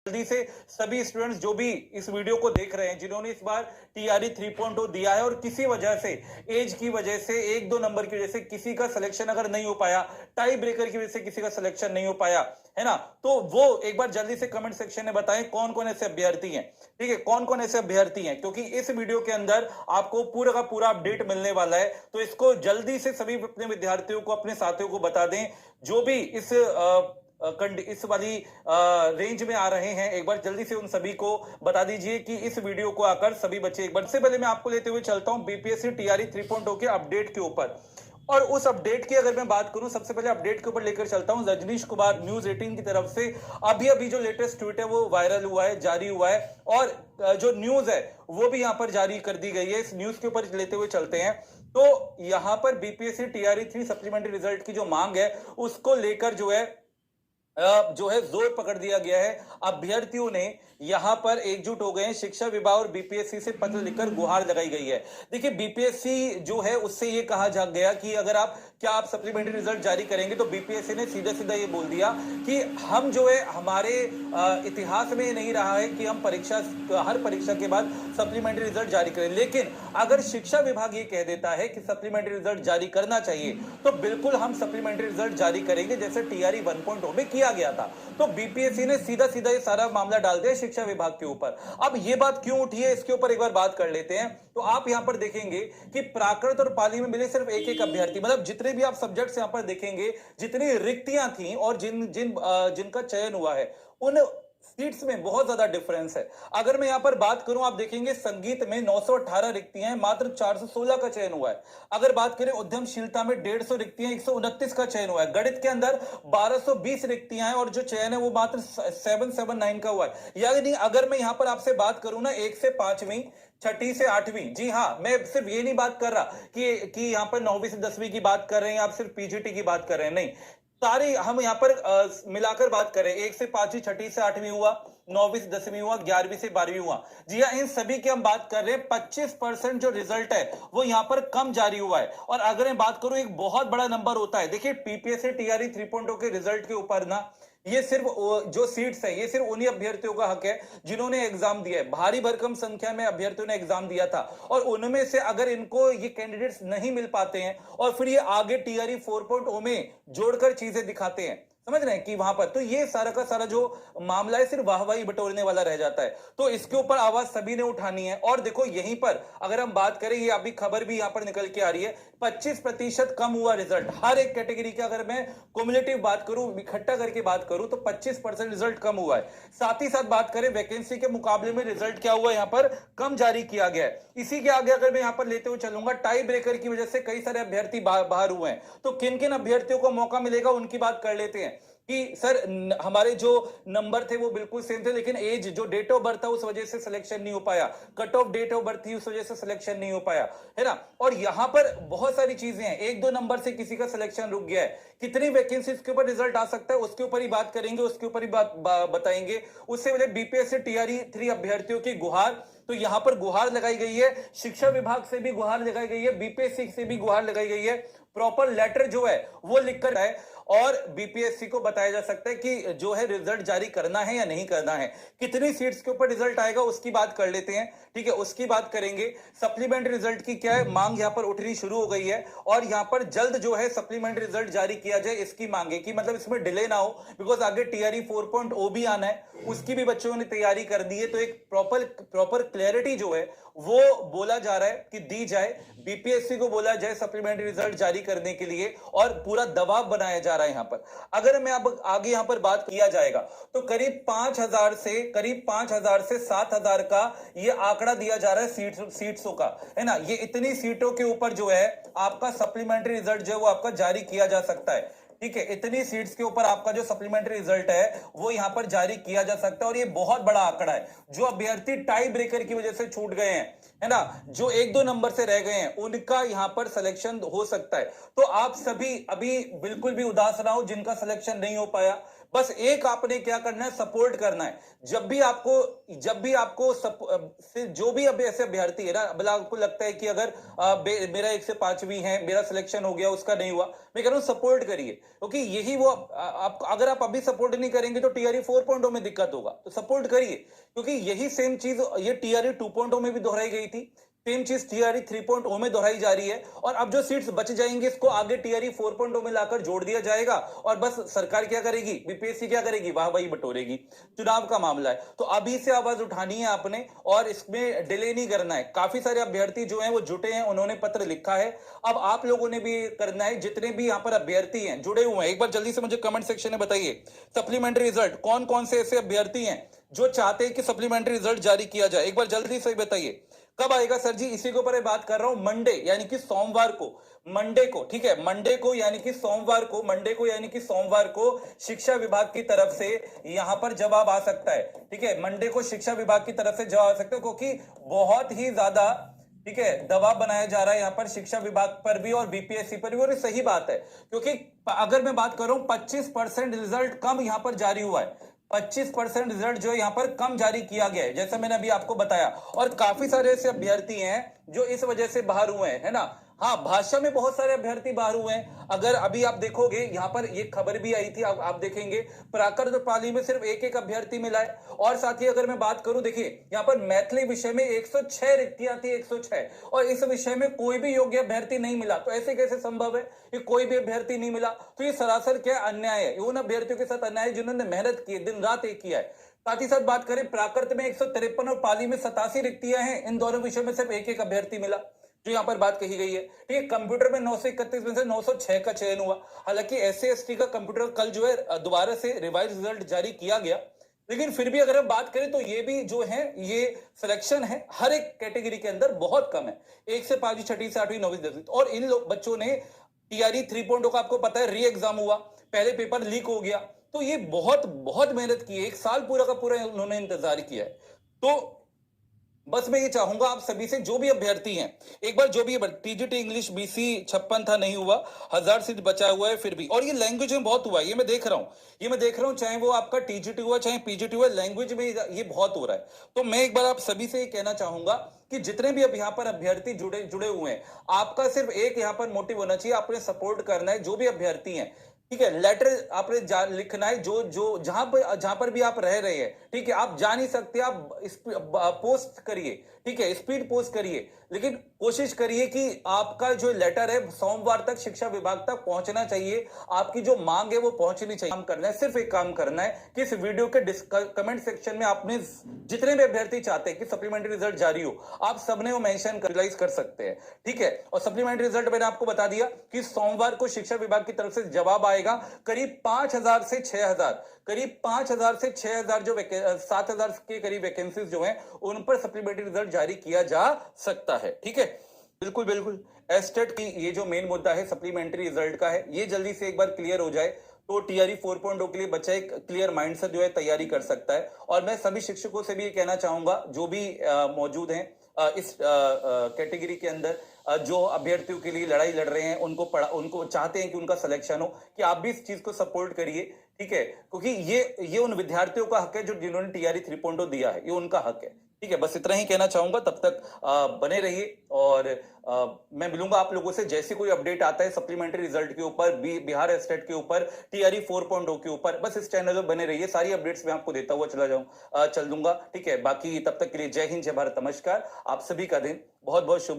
जल्दी से सभी स्टूडेंट्स जो भी इस वीडियो को देख रहे हैं, जिन्होंने इस बार टीआरई 3.0 दिया है और किसी वजह से, एज की वजह से, एक दो नंबर की वजह से किसी का सिलेक्शन अगर नहीं हो पाया, टाई ब्रेकर की वजह से किसी का सिलेक्शन नहीं हो पाया, है ना, तो वो एक बार जल्दी से कमेंट सेक्शन में बताएं कौन कौन ऐसे अभ्यर्थी हैं। ठीक है, कौन कौन ऐसे अभ्यर्थी हैं, क्योंकि इस वीडियो के अंदर आपको पूरा का पूरा अपडेट मिलने वाला है। तो इसको जल्दी से सभी अपने विद्यार्थियों को, अपने साथियों को बता दें जो भी इस वाली रेंज में आ रहे हैं। एक बार जल्दी से उन सभी को बता दीजिए कि इस वीडियो को आकर सभी बच्चे, एक बार से पहले मैं आपको लेते हुए चलता हूं बीपीएससी टीआरई 3.0 के अपडेट के ऊपर। और उस अपडेट की अगर मैं बात करूं, सबसे पहले अपडेट के ऊपर लेकर चलता हूं रजनीश कुमार न्यूज 18 की तरफ से। अभी अभी जो लेटेस्ट ट्वीट है वो वायरल हुआ है, जारी हुआ है, और जो न्यूज है वो भी यहां पर जारी कर दी गई है। इस न्यूज के ऊपर लेते हुए चलते हैं। तो यहां पर बीपीएससी टीआरई 3 सप्लीमेंट्री रिजल्ट की जो मांग है उसको लेकर जो है जोर पकड़ दिया गया है। अभ्यर्थियों ने यहां पर एकजुट हो गए हैं। शिक्षा विभाग और बीपीएससी से पत्र लिखकर गुहार लगाई गई है। देखिए, बीपीएससी जो है उससे ये कहा जा गया कि अगर आप सप्लीमेंट्री रिजल्ट जारी करेंगे, तो बीपीएससी ने सीधा सीधा ये बोल दिया कि हम जो है, हमारे इतिहास में नहीं रहा है कि हम हर परीक्षा के बाद सप्लीमेंट्री रिजल्ट जारी करें। लेकिन अगर शिक्षा विभाग ये कह देता है कि सप्लीमेंट्री रिजल्ट जारी करना चाहिए, तो बिल्कुल हम सप्लीमेंट्री रिजल्ट जारी करेंगे, जैसे टीआरई 1.0 में किया गया था। तो बीपीएससी ने सीधा सीधा ये सारा मामला डाल दिया शिक्षा विभाग के ऊपर। अब ये बात क्यों उठी है, इसके ऊपर एक बार बात कर लेते हैं। तो आप यहां पर देखेंगे कि प्राकृत और पाली में मिले सिर्फ एक एक अभ्यर्थी, मतलब जितने भी आप सब्जेक्ट्स यहां पर देखेंगे, जितनी रिक्तियां थी और जिनका चयन हुआ है, उन सीट्स में बहुत ज्यादा डिफरेंस है। अगर मैं यहां पर बात करूं, आप देखेंगे संगीत में 918 रिक्तियां हैं, मात्र 416 का चयन हुआ है। अगर बात करें उद्यमशीलता में 150 रिक्तियां, 129 का चयन हुआ है। गणित के अंदर 1220 रिक्तियां हैं और जो चयन है वो मात्र 779 का हुआ है। यानी अगर मैं यहां पर आपसे बात करूं ना, 1 से 5वीं, छठी से 8वीं, जी हाँ, मैं सिर्फ ये नहीं बात कर रहा कि यहां पर 9वीं से 10वीं की बात कर रहे हैं, आप सिर्फ पीजीटी की बात कर रहे हैं, नहीं, सारी हम यहां पर मिलाकर बात करें। 1 से 5वीं, छठी से 8वीं हुआ, 9वीं से 10वीं हुआ, 11वीं से 12वीं हुआ, जी हाँ, इन सभी की हम बात कर रहे हैं। 25% जो रिजल्ट है वो यहां पर कम जारी हुआ है। और अगर मैं बात करूं, एक बहुत बड़ा नंबर होता है। देखिए, बीपीएससी टीआरई 3.0 के रिजल्ट के ऊपर ना, ये सिर्फ जो सीट्स है, ये सिर्फ उन्हीं अभ्यर्थियों का हक है जिन्होंने एग्जाम दिया है। भारी भरकम संख्या में अभ्यर्थियों ने एग्जाम दिया था, और उनमें से अगर इनको ये कैंडिडेट्स नहीं मिल पाते हैं और फिर ये आगे टीआरई 4.0 में जोड़कर चीजें दिखाते हैं, समझ रहे हैं कि वहां पर, तो ये सारा का सारा जो मामला है सिर्फ वाहवाही बटोरने वाला रह जाता है। तो इसके ऊपर आवाज सभी ने उठानी है। और देखो, यहीं पर अगर हम बात करें, ये अभी खबर भी यहां पर निकल के आ रही है, 25% कम हुआ रिजल्ट हर एक कैटेगरी का। अगर मैं क्युमुलेटिव बात करूं, इकट्ठा करके बात करूं, तो 25% रिजल्ट कम हुआ है। साथ ही साथ बात करें वैकेंसी के मुकाबले में, रिजल्ट क्या हुआ यहां पर, कम जारी किया गया है। इसी के आगे अगर मैं यहां पर लेते हुए चलूंगा, टाई ब्रेकर की वजह से कई सारे अभ्यर्थी बाहर हुए हैं। तो किन किन अभ्यर्थियों को मौका मिलेगा उनकी बात कर लेते हैं कि सर हमारे जो नंबर थे वो बिल्कुल सेम थे, लेकिन एज, जो डेट ऑफ बर्थ था, उस वजह से सिलेक्शन नहीं हो पाया। Cut off date of birth थी, उस वजह से सिलेक्शन नहीं हो पाया, है ना। और यहां पर बहुत सारी चीजें हैं, एक दो नंबर से किसी का सिलेक्शन रुक गया है। कितनी वैकेंसी के ऊपर रिजल्ट आ सकता है, उसके ऊपर ही बात करेंगे, उसके ऊपर ही बताएंगे। उससे पहले बीपीएससी टीआरई 3 अभ्यर्थियों की गुहार, तो यहां पर गुहार लगाई गई है। शिक्षा विभाग से भी गुहार लगाई गई है, बीपीएससी से भी गुहार लगाई गई है। प्रॉपर लेटर जो है वो लिखकर है, और बीपीएससी को बताया जा सकता है कि जो है रिजल्ट जारी करना है या नहीं करना है। कितनी सीट्स के ऊपर रिजल्ट आएगा उसकी बात कर लेते हैं, ठीक है, उसकी बात करेंगे। सप्लीमेंट्री रिजल्ट की क्या है, मांग यहां पर उठनी शुरू हो गई है, और यहां पर जल्द जो है सप्लीमेंट्री रिजल्ट जारी किया जाए, इसकी मांग है कि मतलब इसमें डिले ना हो, बिकॉज आगे टीआरई 4.0 भी आना है, उसकी भी बच्चों ने तैयारी कर दी है। तो एक प्रॉपर क्लैरिटी जो है वो बोला जा रहा है कि दी जाए, बीपीएससी को बोला जाए सप्लीमेंट्री रिजल्ट जारी करने के लिए, और पूरा दबाव बनाया जा रहा है यहां पर। अगर मैं अब आगे यहां पर बात किया जाएगा, तो करीब 5000 से 7000 का ये आंकड़ा दिया जा रहा है सीट्सों का, है ना। ये इतनी सीटों के ऊपर जो है आपका सप्लीमेंट्री रिजल्ट जो है वो आपका जारी किया जा सकता है, ठीक है। इतनी सीट्स के ऊपर आपका जो सप्लीमेंट्री रिजल्ट है वो यहां पर जारी किया जा सकता है, और ये बहुत बड़ा आंकड़ा है। जो अभ्यर्थी टाई ब्रेकर की वजह से छूट गए हैं, है ना, जो एक दो नंबर से रह गए हैं, उनका यहां पर सिलेक्शन हो सकता है। तो आप सभी अभी बिल्कुल भी उदास ना हो जिनका सिलेक्शन नहीं हो पाया। बस एक आपने क्या करना है, सपोर्ट करना है। जब भी आपको जो भी अब ऐसे अभ्यर्थी है ना, भला आपको लगता है कि अगर मेरा 1 से 5 भी है, मेरा सिलेक्शन हो गया, उसका नहीं हुआ, मैं कह रहा हूं सपोर्ट करिए, क्योंकि यही वो आप अगर आप अभी सपोर्ट नहीं करेंगे तो टीआरई 4.0 में दिक्कत होगा। तो सपोर्ट करिए, क्योंकि यही सेम चीज ये टीआरई 2.0 में भी दोहराई गई थी, सेम चीज टीआरई 3.0 में दोहराई जा रही है, और अब जो सीट्स बच जाएंगे इसको आगे टीआरई 4.0 में लाकर जोड़ दिया जाएगा, और बस सरकार क्या करेगी, बीपीएससी क्या करेगी, वाह भाई बटोरेगी। चुनाव का मामला है, तो अभी से आवाज उठानी है आपने, और इसमें डिले नहीं करना है। काफी सारे अभ्यर्थी जो हैं वो जुटे हैं, उन्होंने पत्र लिखा है, अब आप लोगों ने भी करना है। जितने भी यहाँ पर अभ्यर्थी हैं जुड़े हुए हैं, एक बार जल्दी से मुझे कमेंट सेक्शन में बताइए, सप्लीमेंट्री रिजल्ट कौन कौन से ऐसे अभ्यर्थी हैं जो चाहते हैं कि सप्लीमेंट्री रिजल्ट जारी किया जाए, एक बार जल्दी से बताइए। कब आएगा सर जी, इसी के ऊपर बात कर रहा हूं, मंडे यानी कि सोमवार को, मंडे को, ठीक है, मंडे को यानी कि सोमवार को, मंडे को यानी कि सोमवार को शिक्षा विभाग की तरफ से यहां पर जवाब आ सकता है। ठीक है, मंडे को शिक्षा विभाग की तरफ से जवाब आ सकता है, क्योंकि बहुत ही ज्यादा, ठीक है, दबाव बनाया जा रहा है यहां पर शिक्षा विभाग पर भी और बीपीएससी पर भी, और ये सही बात है, क्योंकि अगर मैं बात करूं 25% रिजल्ट कम यहां पर जारी हुआ है, 25% रिजल्ट जो यहां पर कम जारी किया गया है, जैसा मैंने अभी आपको बताया, और काफी सारे ऐसे अभ्यर्थी हैं जो इस वजह से बाहर हुए हैं, है ना। हाँ, भाषा में बहुत सारे अभ्यर्थी बाहर हुए हैं। अगर अभी आप देखोगे यहां पर ये खबर भी आई थी, आप देखेंगे प्राकृत और पाली में सिर्फ एक अभ्यर्थी मिला है, और साथ ही अगर मैं बात करूं, देखिए यहां पर मैथिली विषय में 106 रिक्तियां थी, 106, और इस विषय में कोई भी योग्य अभ्यर्थी नहीं मिला। तो ऐसे कैसे संभव है कि कोई भी अभ्यर्थी नहीं मिला? तो ये सरासर क्या अन्याय है, उन अभ्यर्थियों के साथ अन्याय जिन्होंने मेहनत की, दिन रात एक किया है। साथ ही साथ बात करें, प्राकृत में 153 और पाली में 87 रिक्तियां हैं, इन दोनों विषयों में सिर्फ एक अभ्यर्थी मिला, जो यहां पर बात कही गई है। ठीक है, कंप्यूटर में 931 में से 906 का चयन हुआ। हालांकि एससी एसटी का कंप्यूटर कल जो है दोबारा से रिवाइज रिजल्ट जारी किया गया, लेकिन फिर भी अगर हम बात करें तो ये भी जो है, ये सिलेक्शन है हर एक कैटेगरी के अंदर बहुत कम है, 1 से 5, 6 से 8, 9वीं 10वीं। और इन बच्चों ने टीआरई 3.0 का आपको पता है री एग्जाम हुआ, पहले पेपर लीक हो गया, तो ये बहुत बहुत मेहनत की है, 1 साल पूरा का पूरा उन्होंने इंतजार किया है। तो बस मैं ये चाहूंगा आप सभी से, जो भी अभ्यर्थी हैं, एक बार जो भी टीजीटी इंग्लिश बीसी 56 था, नहीं हुआ, 1000 सीट बचा हुआ है फिर भी, और ये लैंग्वेज में बहुत हुआ है, ये मैं देख रहा हूं, चाहे वो आपका टीजीटी हुआ चाहे पीजीटी हुआ, लैंग्वेज में ये बहुत हो रहा है। तो मैं एक बार आप सभी से ये कहना चाहूंगा कि जितने भी अब यहाँ पर अभ्यर्थी जुड़े हुए हैं, आपका सिर्फ एक यहाँ पर मोटिव होना चाहिए, आपने सपोर्ट करना है जो भी अभ्यर्थी हैं। ठीक है, लेटर आपने लिखना है, जो जहां पर भी आप रह रहे हैं, ठीक है, आप जा नहीं सकते, आप पोस्ट करिए, ठीक है, स्पीड पोस्ट करिए, लेकिन कोशिश करिए कि आपका जो लेटर है सोमवार तक शिक्षा विभाग तक पहुंचना चाहिए, आपकी जो मांग है वो पहुंचनी चाहिए। काम करना है, सिर्फ एक काम करना है कि इस वीडियो के कमेंट सेक्शन में आपने जितने भी अभ्यर्थी चाहते हैं कि सप्लीमेंट्री रिजल्ट जारी हो, आप सबने वो मेंशन रियलाइज कर सकते हैं। ठीक है, और सप्लीमेंट्री रिजल्ट मैंने आपको बता दिया कि सोमवार को शिक्षा विभाग की तरफ से जवाब आएगा, करीब 5000 से 6000, करीब 5000 से 6000 जो 7000 के करीब वैकेंसीज जो हैं उन पर सप्लीमेंट्री रिजल्ट जारी किया जा सकता है। ठीक है, बिल्कुल बिल्कुल, एस्टेट की ये जो मेन मुद्दा है सप्लीमेंट्री रिजल्ट का है, ये जल्दी से एक बार क्लियर हो जाए तो टीआरई 4.0 के लिए बच्चा एक क्लियर माइंड से जो है तैयारी कर सकता है। और मैं सभी शिक्षकों से भी ये कहना चाहूंगा जो भी मौजूद हैं इस कैटेगरी के अंदर, जो अभ्यर्थियों के लिए लड़ाई लड़ रहे हैं, उनको चाहते हैं कि उनका सिलेक्शन हो, कि आप भी इस चीज को सपोर्ट करिए। ठीक है, क्योंकि ये उन विद्यार्थियों का हक है जो जिन्होंने टीआरई 3.0 दिया है, ये उनका हक है। ठीक है, बस इतना ही कहना चाहूंगा, तब तक बने रहिए, और मैं मिलूंगा आप लोगों से जैसे कोई अपडेट आता है सप्लीमेंट्री रिजल्ट के ऊपर, बिहार एस्टेट के ऊपर, टीआरई 4.0 के ऊपर, बस इस चैनल में बने रहिए, सारी अपडेट्स मैं आपको देता हुआ चल दूंगा। ठीक है, बाकी तब तक के लिए जय हिंद, जय भारत, नमस्कार। आप सभी का दिन बहुत बहुत शुभ।